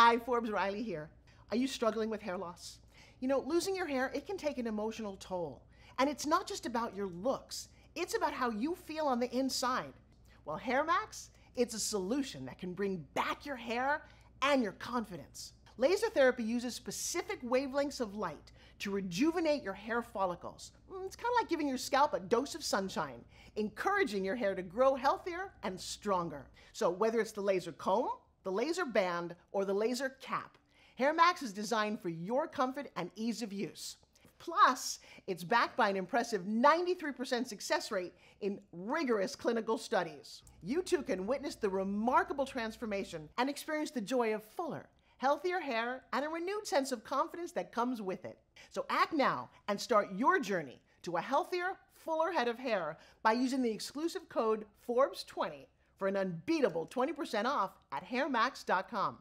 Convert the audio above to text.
Hi, Forbes Riley here. Are you struggling with hair loss? You know, losing your hair, it can take an emotional toll. And it's not just about your looks, it's about how you feel on the inside. Well, Hairmax, it's a solution that can bring back your hair and your confidence. Laser therapy uses specific wavelengths of light to rejuvenate your hair follicles. It's kind of like giving your scalp a dose of sunshine, encouraging your hair to grow healthier and stronger. So whether it's the laser comb, the laser band, or the laser cap, Hairmax is designed for your comfort and ease of use. Plus, it's backed by an impressive 93% success rate in rigorous clinical studies. You too can witness the remarkable transformation and experience the joy of fuller, healthier hair and a renewed sense of confidence that comes with it. So act now and start your journey to a healthier, fuller head of hair by using the exclusive code FORBES20 for an unbeatable 20% off at hairmax.com.